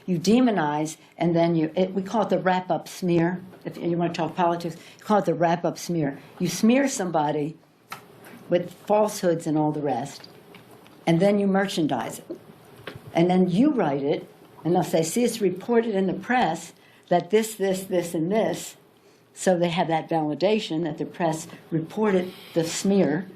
You demonize, and then we call it the wrap-up smear. If you want to talk politics, you call it the wrap-up smear. You smear somebody with falsehoods and all the rest, and then you merchandise it. And then you write it, and they'll say, see, it's reported in the press that this, and this. So they have that validation that the press reported the smear,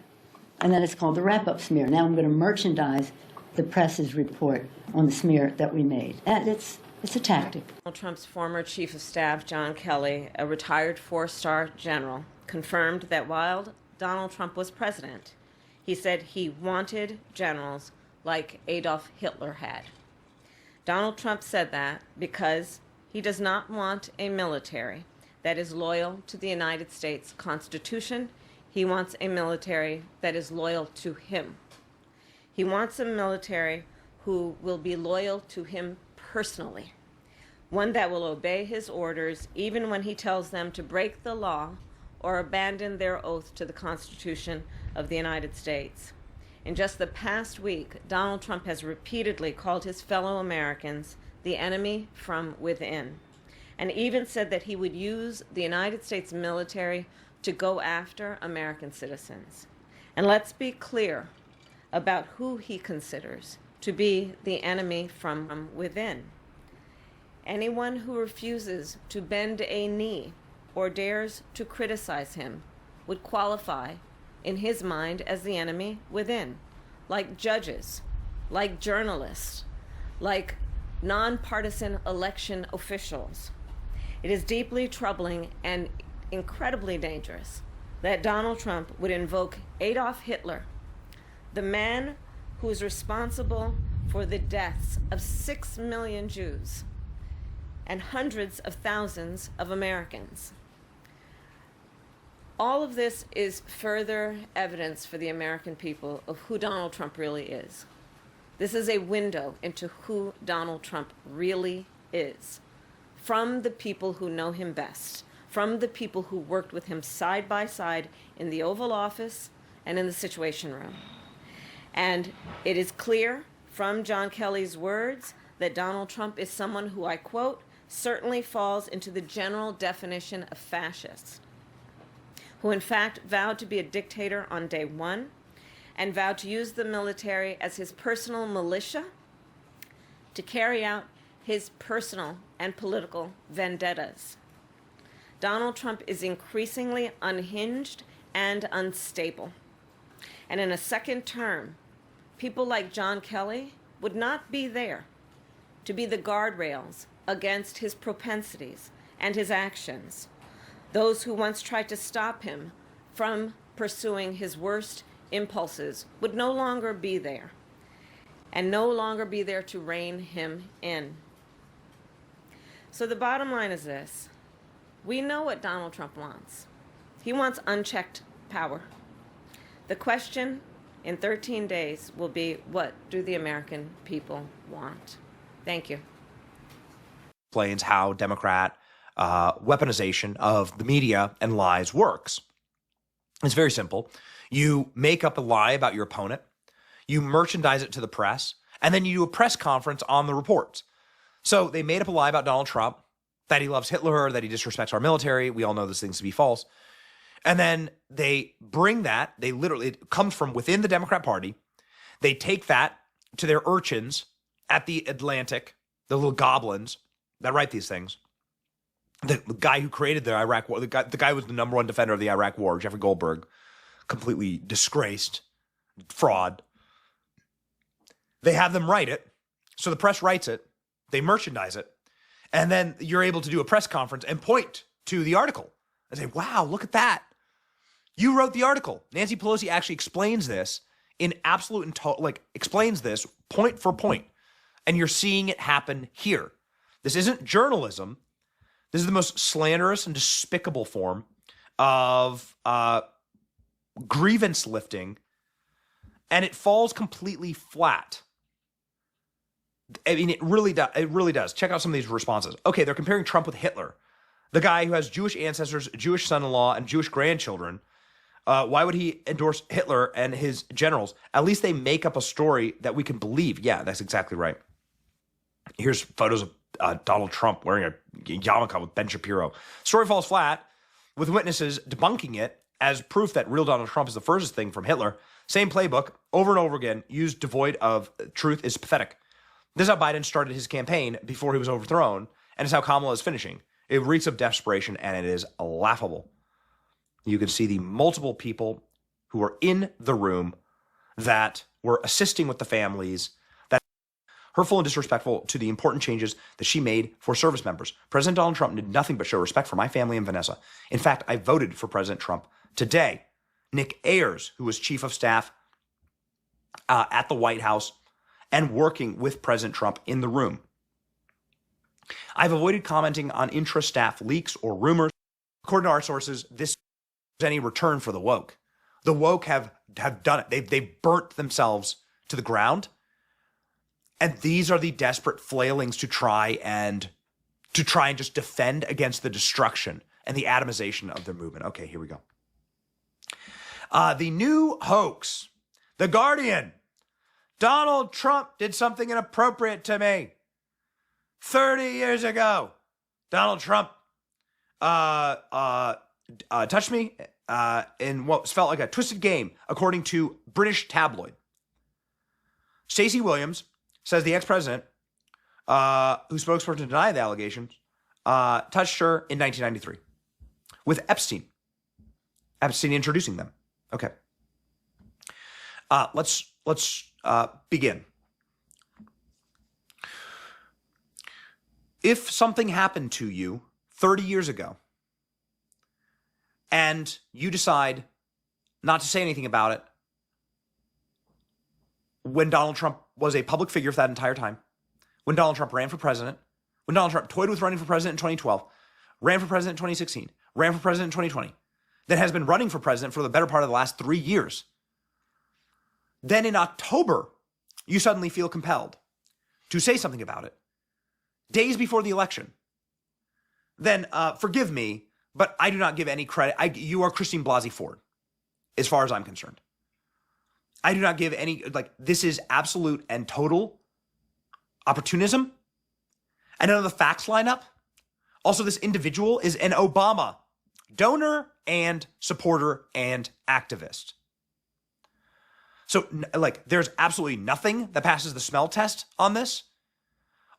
and then it's called the wrap-up smear. Now I'm going to merchandise the press's report on the smear that we made. And it's a tactic. Donald Trump's former chief of staff, John Kelly, a retired four-star general, confirmed that while Donald Trump was president, he said he wanted generals like Adolf Hitler had. Donald Trump said that because he does not want a military that is loyal to the United States Constitution. He wants a military that is loyal to him. He wants a military who will be loyal to him personally, one that will obey his orders even when he tells them to break the law or abandon their oath to the Constitution of the United States. In just the past week, Donald Trump has repeatedly called his fellow Americans the enemy from within, and even said that he would use the United States military to go after American citizens. And let's be clear about who he considers to be the enemy from within. Anyone who refuses to bend a knee or dares to criticize him would qualify, in his mind, as the enemy within, like judges, like journalists, like nonpartisan election officials. It is deeply troubling and incredibly dangerous that Donald Trump would invoke Adolf Hitler, the man who is responsible for the deaths of 6 million Jews and hundreds of thousands of Americans. All of this is further evidence for the American people of who Donald Trump really is. This is a window into who Donald Trump really is, from the people who know him best, from the people who worked with him side by side in the Oval Office and in the Situation Room. And it is clear from John Kelly's words that Donald Trump is someone who, I quote, certainly falls into the general definition of fascist, who in fact vowed to be a dictator on day one and vowed to use the military as his personal militia to carry out his personal and political vendettas. Donald Trump is increasingly unhinged and unstable. And in a second term, people like John Kelly would not be there to be the guardrails against his propensities and his actions. Those who once tried to stop him from pursuing his worst impulses would no longer be there, and no longer be there to rein him in. So the bottom line is this. We know what Donald Trump wants. He wants unchecked power. The question in 13 days will be, what do the American people want? Thank you. Explains how Democrat weaponization of the media and lies works. It's very simple. You make up a lie about your opponent, you merchandise it to the press, and then you do a press conference on the reports. So they made up a lie about Donald Trump, that he loves Hitler, that he disrespects our military. We all know those things to be false. And then they bring that, it comes from within the Democrat Party. They take that to their urchins at the Atlantic, the little goblins that write these things. The guy who created the Iraq War, the guy who was the number one defender of the Iraq War, Jeffrey Goldberg, completely disgraced, fraud. They have them write it. So the press writes it. They merchandise it. And then you're able to do a press conference and point to the article and say, wow, look at that. You wrote the article. Nancy Pelosi actually explains this in absolute and explains this point for point. And you're seeing it happen here. This isn't journalism. This is the most slanderous and despicable form of grievance lifting. And it falls completely flat. I mean, it really does. Check out some of these responses. Okay, they're comparing Trump with Hitler, the guy who has Jewish ancestors, Jewish son-in-law, and Jewish grandchildren. Why would he endorse Hitler and his generals? At least they make up a story that we can believe. Yeah, that's exactly right. Here's photos of Donald Trump wearing a yarmulke with Ben Shapiro. Story falls flat, with witnesses debunking it as proof that real Donald Trump is the furthest thing from Hitler. Same playbook, over and over again, used devoid of truth, is pathetic. This is how Biden started his campaign before he was overthrown, and it's how Kamala is finishing. It reeks of desperation, and it is laughable. You can see the multiple people who were in the room that were assisting with the families, that hurtful and disrespectful to the important changes that she made for service members. President Donald Trump did nothing but show respect for my family and Vanessa. In fact, I voted for President Trump today. Nick Ayers, who was chief of staff at the White House and working with President Trump in the room. I've avoided commenting on intra-staff leaks or rumors. According to our sources, this is any return for the woke. The woke have done it. They've burnt themselves to the ground. And these are the desperate flailings to try and just defend against the destruction and the atomization of their movement. Okay, here we go. The new hoax, The Guardian. Donald Trump did something inappropriate to me. 30 years ago, Donald Trump touched me in what felt like a twisted game, according to British tabloid. Stacey Williams says the ex-president, whose spokesperson denied the allegations, touched her in 1993 with Epstein. Epstein introducing them. Okay. Let's begin. If something happened to you 30 years ago and you decide not to say anything about it when Donald Trump was a public figure for that entire time, when Donald Trump ran for president, when Donald Trump toyed with running for president in 2012, ran for president in 2016, ran for president in 2020, that has been running for president for the better part of the last 3 years, then in October, you suddenly feel compelled to say something about it, days before the election, then forgive me, but I do not give any credit. You are Christine Blasey Ford, as far as I'm concerned. I do not give any, this is absolute and total opportunism. And none of the facts line up. Also, this individual is an Obama donor and supporter and activist. So, there's absolutely nothing that passes the smell test on this.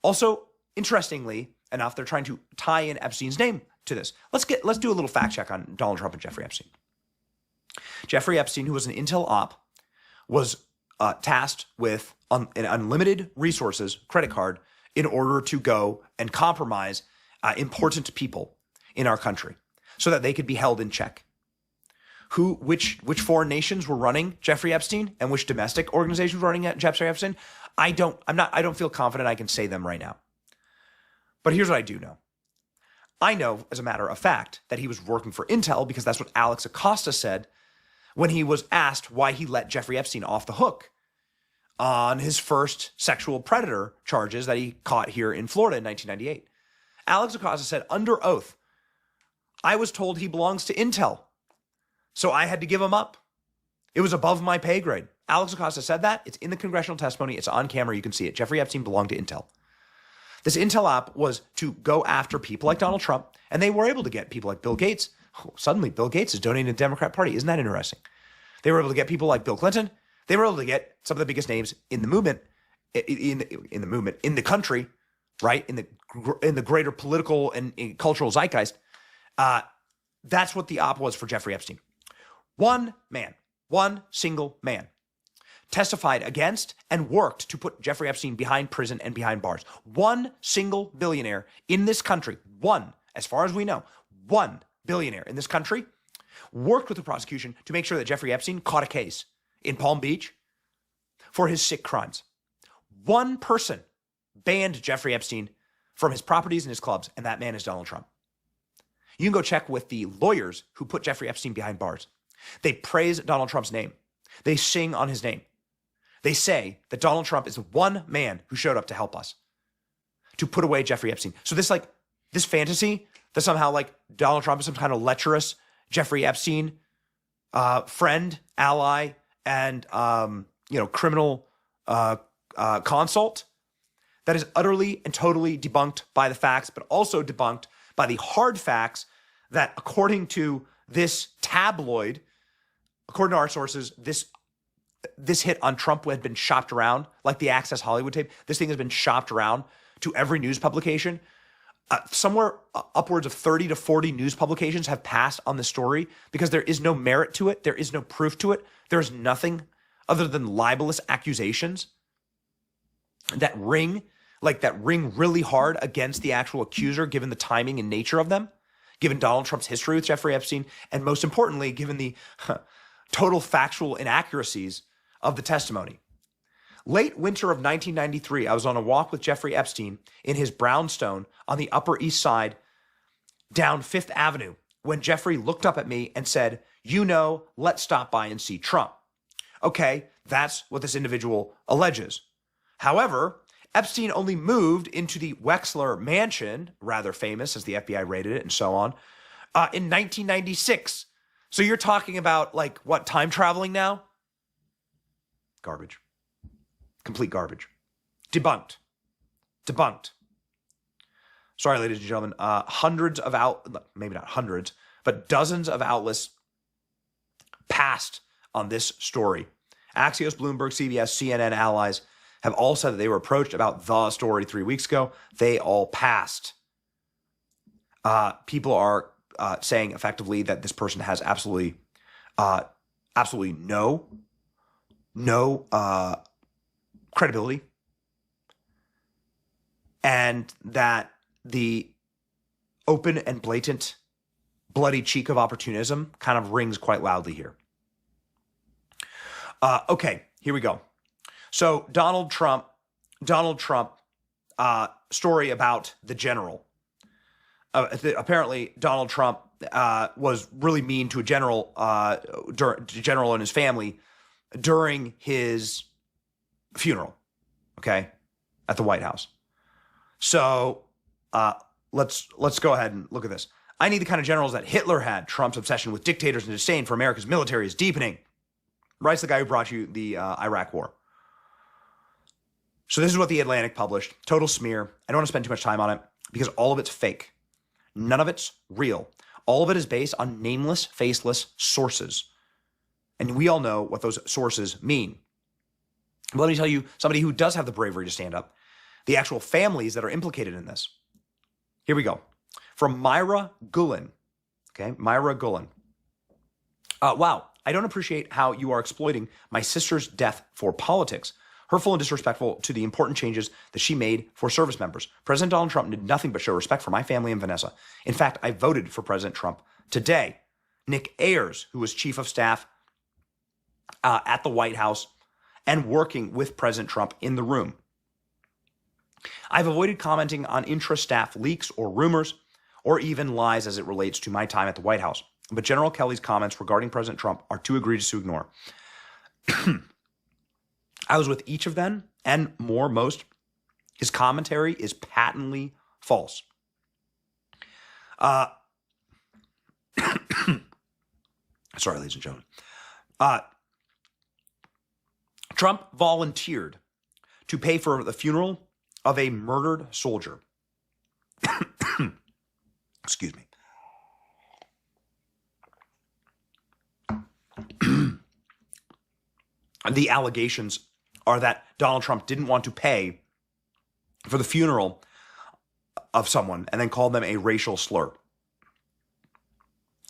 Also, interestingly enough, they're trying to tie in Epstein's name to this. Let's do a little fact check on Donald Trump and Jeffrey Epstein. Jeffrey Epstein, who was an intel op, was tasked with an unlimited resources credit card in order to go and compromise important people in our country so that they could be held in check. Which foreign nations were running Jeffrey Epstein and which domestic organizations were running Jeffrey Epstein? I don't feel confident I can say them right now. But here's what I do know. I know, as a matter of fact, that he was working for Intel because that's what Alex Acosta said when he was asked why he let Jeffrey Epstein off the hook on his first sexual predator charges that he caught here in Florida in 1998. Alex Acosta said, under oath, I was told he belongs to Intel, so I had to give him up. It was above my pay grade. Alex Acosta said that. It's in the congressional testimony. It's on camera. You can see it. Jeffrey Epstein belonged to Intel. This Intel op was to go after people like Donald Trump, and they were able to get people like Bill Gates. Oh, suddenly, Bill Gates is donating to the Democrat Party. Isn't that interesting? They were able to get people like Bill Clinton. They were able to get some of the biggest names in the movement, in the country, right? In the greater political and cultural zeitgeist. That's what the op was for Jeffrey Epstein. One single man, testified against and worked to put Jeffrey Epstein behind prison and behind bars. One single billionaire in this country, as far as we know, one billionaire in this country worked with the prosecution to make sure that Jeffrey Epstein caught a case in Palm Beach for his sick crimes. One person banned Jeffrey Epstein from his properties and his clubs, and that man is Donald Trump. You can go check with the lawyers who put Jeffrey Epstein behind bars. They praise Donald Trump's name. They sing on his name. They say that Donald Trump is the one man who showed up to help us, to put away Jeffrey Epstein. So this fantasy that somehow Donald Trump is some kind of lecherous Jeffrey Epstein friend, ally, and criminal consult, that is utterly and totally debunked by the facts, but also debunked by the hard facts that according to this tabloid, according to our sources, this hit on Trump had been shopped around like the Access Hollywood tape. This thing has been shopped around to every news publication. Somewhere upwards of 30 to 40 news publications have passed on the story because there is no merit to it. There is no proof to it. There is nothing other than libelous accusations that ring really hard against the actual accuser, given the timing and nature of them, given Donald Trump's history with Jeffrey Epstein, and most importantly, given the total factual inaccuracies of the testimony. Late winter of 1993, I was on a walk with Jeffrey Epstein in his brownstone on the Upper East Side down Fifth Avenue when Jeffrey looked up at me and said, let's stop by and see Trump. Okay, that's what this individual alleges. However, Epstein only moved into the Wexler mansion, rather famous as the FBI raided it and so on, in 1996. So you're talking about time traveling now? Garbage. Complete garbage. Debunked. Sorry, ladies and gentlemen. Maybe not hundreds, but dozens of outlets passed on this story. Axios, Bloomberg, CBS, CNN, allies have all said that they were approached about the story 3 weeks ago. They all passed. People are saying effectively that this person has absolutely no credibility, and that the open and blatant bloody cheek of opportunism kind of rings quite loudly here. Okay, here we go. So Donald Trump, story about the general. Apparently, Donald Trump was really mean to a general, general and his family during his funeral. Okay, at the White House. So let's go ahead and look at this. I need the kind of generals that Hitler had. Trump's obsession with dictators and disdain for America's military is deepening. Writes the guy who brought you the Iraq War. So this is what The Atlantic published. Total smear. I don't want to spend too much time on it because all of it's fake. None of it's real. All of it is based on nameless, faceless sources. And we all know what those sources mean. But let me tell you, somebody who does have the bravery to stand up, the actual families that are implicated in this. Here we go. From Myra Gulen. Okay, Myra Gulen. Wow, I don't appreciate how you are exploiting my sister's death for politics. Hurtful and disrespectful to the important changes that she made for service members. President Donald Trump did nothing but show respect for my family and Vanessa. In fact, I voted for President Trump today. Nick Ayers, who was chief of staff at the White House and working with President Trump in the room. I've avoided commenting on intra-staff leaks or rumors or even lies as it relates to my time at the White House. But General Kelly's comments regarding President Trump are too egregious to ignore. I was with each of them and most. His commentary is patently false. Sorry, ladies and gentlemen. Trump volunteered to pay for the funeral of a murdered soldier. Excuse me. The allegations are that Donald Trump didn't want to pay for the funeral of someone and then called them a racial slur.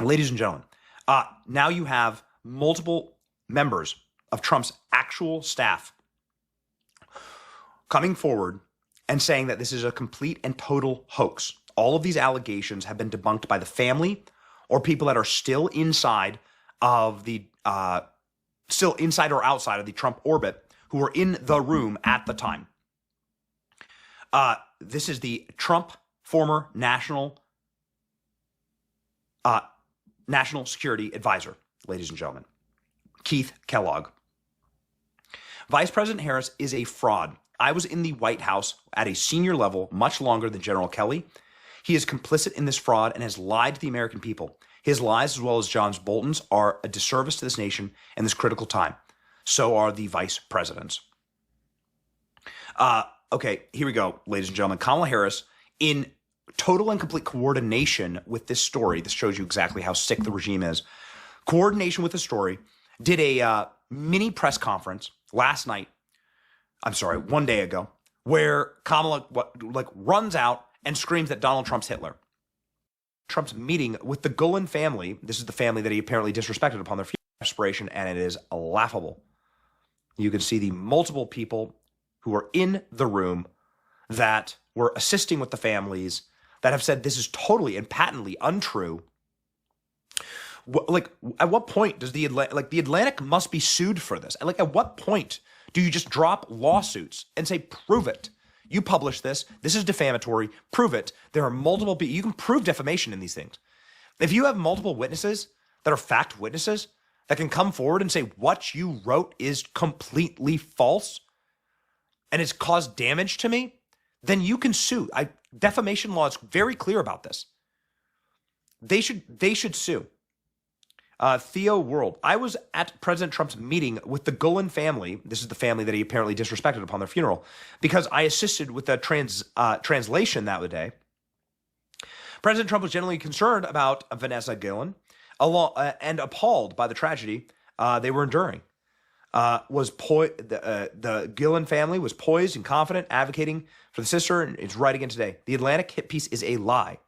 Ladies and gentlemen, now you have multiple members of Trump's actual staff coming forward and saying that this is a complete and total hoax. All of these allegations have been debunked by the family or people that are still inside of the still inside or outside of the Trump orbit who were in the room at the time. This is the Trump former national security advisor, ladies and gentlemen, Keith Kellogg. Vice President Harris is a fraud. I was in the White House at a senior level much longer than General Kelly. He is complicit in this fraud and has lied to the American people. His lies, as well as John Bolton's, are a disservice to this nation in this critical time. So are the vice presidents. okay, here we go, ladies and gentlemen. Kamala Harris, in total and complete coordination with this story, this shows you exactly how sick the regime is. Coordination with the story, did a mini press conference last night. I'm sorry, 1 day ago, where Kamala runs out and screams that Donald Trump's Hitler. Trump's meeting with the Gulen family. This is the family that he apparently disrespected upon their expiration, and it is laughable. You can see the multiple people who are in the room that were assisting with the families that have said this is totally and patently untrue. Like, at what point does the Atlantic must be sued for this? And like, at what point do you just drop lawsuits and say, prove it? You publish this. This is defamatory. Prove it. There are multiple people. You can prove defamation in these things. If you have multiple witnesses that are fact witnesses that can come forward and say what you wrote is completely false and it's caused damage to me, then you can sue. Defamation law is very clear about this. They should sue. Theo World. I was at President Trump's meeting with the Gulen family. This is the family that he apparently disrespected upon their funeral, because I assisted with the translation that day. President Trump was genuinely concerned about Vanessa Gulen and appalled by the tragedy they were enduring. The Gulen family was poised and confident, advocating for the sister, and it's right again today. The Atlantic hit piece is a lie.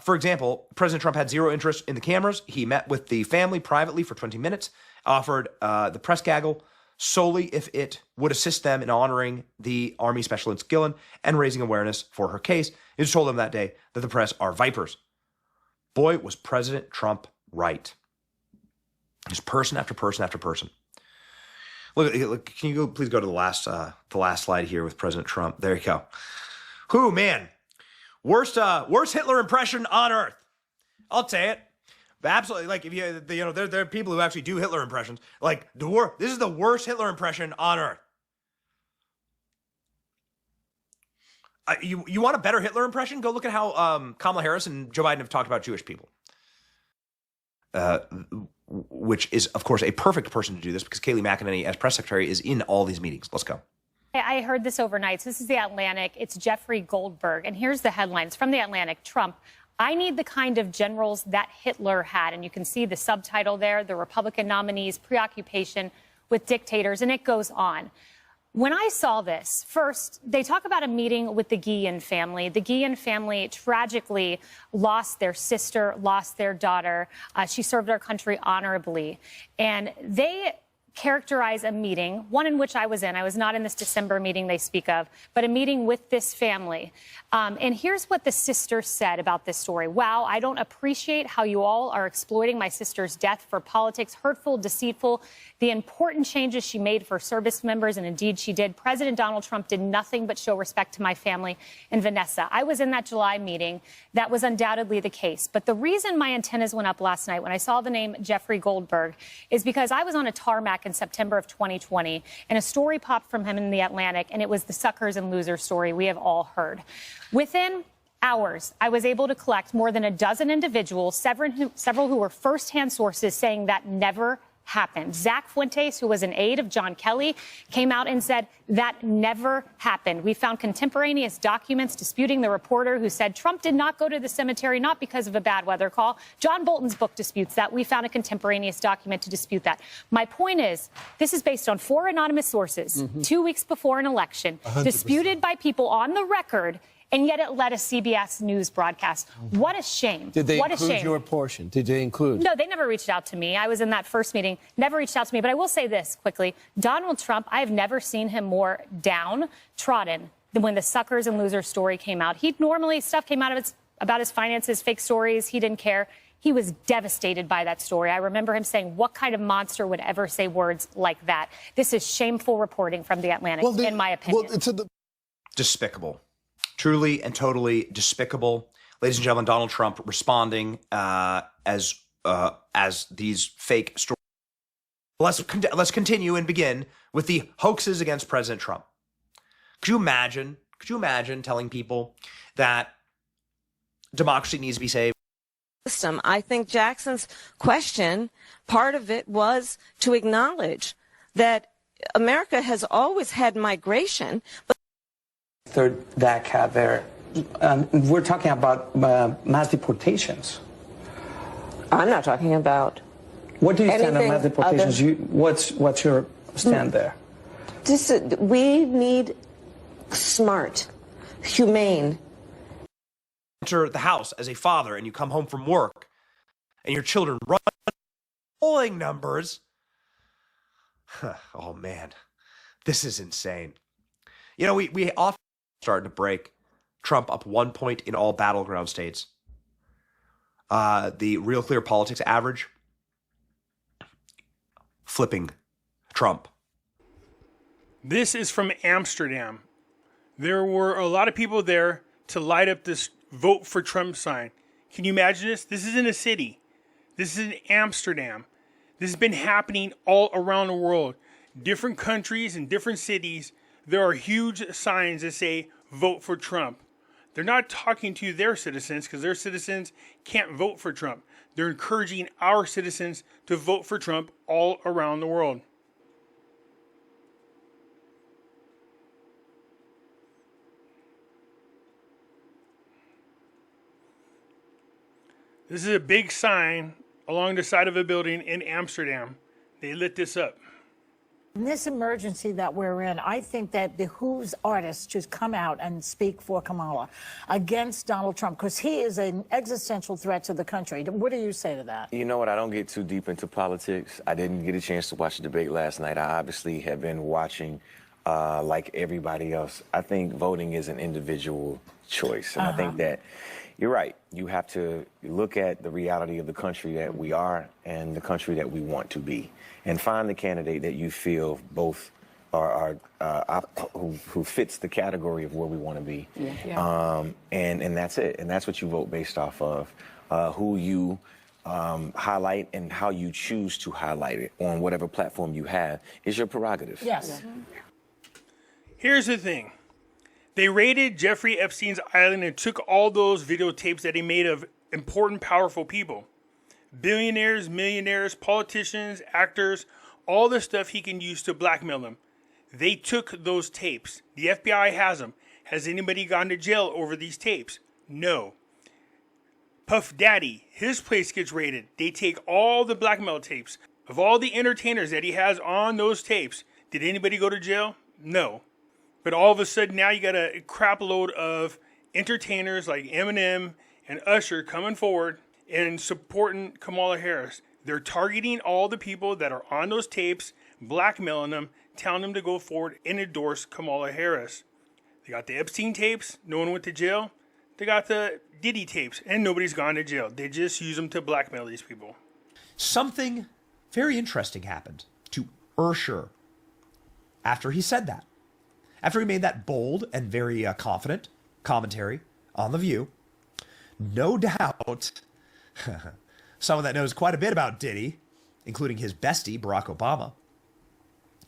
For example, President Trump had zero interest in the cameras. He met with the family privately for 20 minutes, offered the press gaggle solely if it would assist them in honoring the Army Specialist Gulen and raising awareness for her case. He just told them that day that the press are vipers. Boy, was President Trump right. Just person after person after person. Look, can you please go to the last slide here with President Trump? There you go. Whew, man. Worst Hitler impression on earth. I'll say it. But absolutely, like, if there are people who actually do Hitler impressions. Like, this is the worst Hitler impression on earth. You want a better Hitler impression? Go look at how Kamala Harris and Joe Biden have talked about Jewish people. Which is, of course, a perfect person to do this, because Kayleigh McEnany, as press secretary, is in all these meetings. Let's go. I heard this overnight. So this is The Atlantic. It's Jeffrey Goldberg. And here's the headlines from The Atlantic. Trump, I need the kind of generals that Hitler had. And you can see the subtitle there, the Republican nominee's preoccupation with dictators. And it goes on. When I saw this, first, they talk about a meeting with the Guillen family. The Guillen family tragically lost their sister, lost their daughter. She served our country honorably. And they characterize a meeting, one in which I was in. I was not in this December meeting they speak of, but a meeting with this family. And here's what the sister said about this story. Wow, I don't appreciate how you all are exploiting my sister's death for politics, hurtful, deceitful, the important changes she made for service members, and indeed she did. President Donald Trump did nothing but show respect to my family and Vanessa. I was in that July meeting. That was undoubtedly the case. But the reason my antennas went up last night when I saw the name Jeffrey Goldberg is because I was on a tarmac in September of 2020, and a story popped from him in The Atlantic, and it was the suckers and losers story we have all heard. Within hours, I was able to collect more than a dozen individuals, several who were firsthand sources saying that never happened. Zach Fuentes, who was an aide of John Kelly, came out and said that never happened. We found contemporaneous documents disputing the reporter who said Trump did not go to the cemetery, not because of a bad weather call. John Bolton's book disputes that. We found a contemporaneous document to dispute that. My point is, this is based on 4 anonymous sources, 2 weeks before an election, 100%. Disputed by people on the record, and yet it led a CBS News broadcast. What a shame. Did they what include a shame. your portion? Did they include? No, they never reached out to me. I was in that first meeting, never reached out to me. But I will say this quickly. Donald Trump, I have never seen him more downtrodden than when the suckers and losers story came out. Stuff came out of about his finances, fake stories. He didn't care. He was devastated by that story. I remember him saying, what kind of monster would ever say words like that? This is shameful reporting from The Atlantic, in my opinion. Despicable. Truly and totally despicable. Ladies and gentlemen, Donald Trump responding as these fake stories. Let's continue and begin with the hoaxes against President Trump. Could you imagine telling people that democracy needs to be saved? I think Jackson's question, part of it was to acknowledge that America has always had migration, but third decade there. We're talking about mass deportations. I'm not talking about. What do you stand on mass anything deportations? What's your stand there? We need smart, humane. Enter the house as a father and you come home from work and your children run polling numbers. Oh man, this is insane. You know, we often starting to break Trump up 1 point in all battleground states. The Real Clear Politics average, flipping Trump. This is from Amsterdam. There were a lot of people there to light up this vote for Trump sign. Can you imagine this? This is in a city. This is in Amsterdam. This has been happening all around the world. Different countries and different cities, there are huge signs that say, vote for Trump. They're not talking to their citizens because their citizens can't vote for Trump. They're encouraging our citizens to vote for Trump all around the world. This is a big sign along the side of a building in Amsterdam. They lit this up. In this emergency that we're in, I think that behooves artists to come out and speak for Kamala against Donald Trump, because he is an existential threat to the country. What do you say to that? You know what? I don't get too deep into politics. I didn't get a chance to watch the debate last night. I obviously have been watching like everybody else. I think voting is an individual choice. And I think that you're right. You have to look at the reality of the country that we are and the country that we want to be, and find the candidate that you feel both are who fits the category of where we want to be. And that's it. And that's what you vote based off of. Who you highlight and how you choose to highlight it on whatever platform you have is your prerogative. Yes. Here's the thing. They raided Jeffrey Epstein's island and took all those videotapes that he made of important, powerful people. Billionaires, millionaires, politicians, actors, all the stuff he can use to blackmail them. They took those tapes. The FBI has them. Has anybody gone to jail over these tapes? No. Puff Daddy, his place gets raided. They take all the blackmail tapes. Of all the entertainers that he has on those tapes, did anybody go to jail? No. But all of a sudden now you got a crap load of entertainers like Eminem and Usher coming forward and supporting Kamala Harris. They're targeting all the people that are on those tapes, blackmailing them, telling them to go forward and endorse Kamala Harris. They got the Epstein tapes, no one went to jail. They got the Diddy tapes, and nobody's gone to jail. They just use them to blackmail these people. Something very interesting happened to Usher after he said that. After he made that bold and very confident commentary on The View, no doubt someone that knows quite a bit about Diddy, including his bestie, Barack Obama.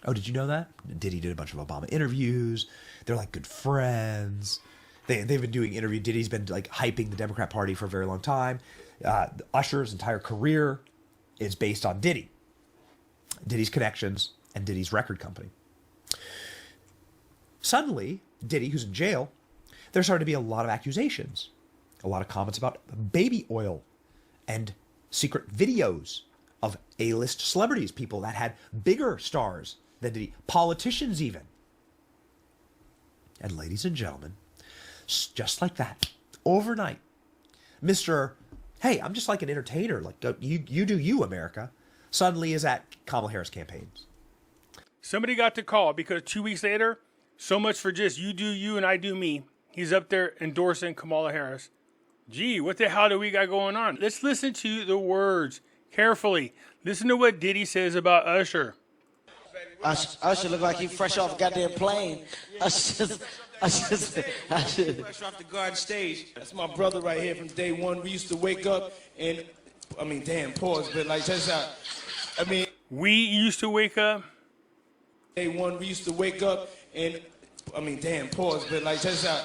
Oh, did you know that? Diddy did a bunch of Obama interviews. They're like good friends. They've been doing interviews. Diddy's been like hyping the Democrat Party for a very long time. Usher's entire career is based on Diddy, Diddy's connections, and Diddy's record company. Suddenly, Diddy, who's in jail, there started to be a lot of accusations, a lot of comments about baby oil and secret videos of A-list celebrities, people that had bigger stars than Diddy, politicians even. And ladies and gentlemen, just like that, overnight, Mr. Hey, I'm just like an entertainer, like you do you, America, suddenly is at Kamala Harris campaigns. Somebody got the call because 2 weeks later, so much for just you do you and I do me. He's up there endorsing Kamala Harris. Gee, what the hell do we got going on? Let's listen to the words carefully. Listen to what Diddy says about Usher. Usher look like he fresh off a goddamn plane. Usher Fresh off the garden stage. That's my brother right here from day one. We used to wake up and, I mean, damn, pause, but like, check this out. I mean, we used to wake up. Day one, we used to wake up and, I mean, damn, pause, but like, check this out.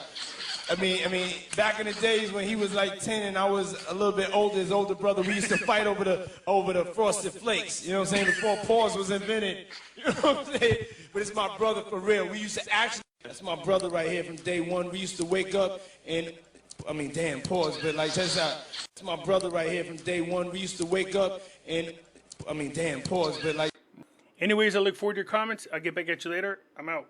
I mean, back in the days when he was like 10 and I was a little bit older, his older brother, we used to fight over the Frosted Flakes. You know what I'm saying? Before pause was invented. You know what I'm saying? But it's my brother for real. We used to actually That's my brother right here from day one. We used to wake up and, I mean, damn, pause, but like, check this out. That's my brother right here from day one. We used to wake up and, I mean, damn, pause, but like. Anyways, I look forward to your comments. I'll get back at you later. I'm out.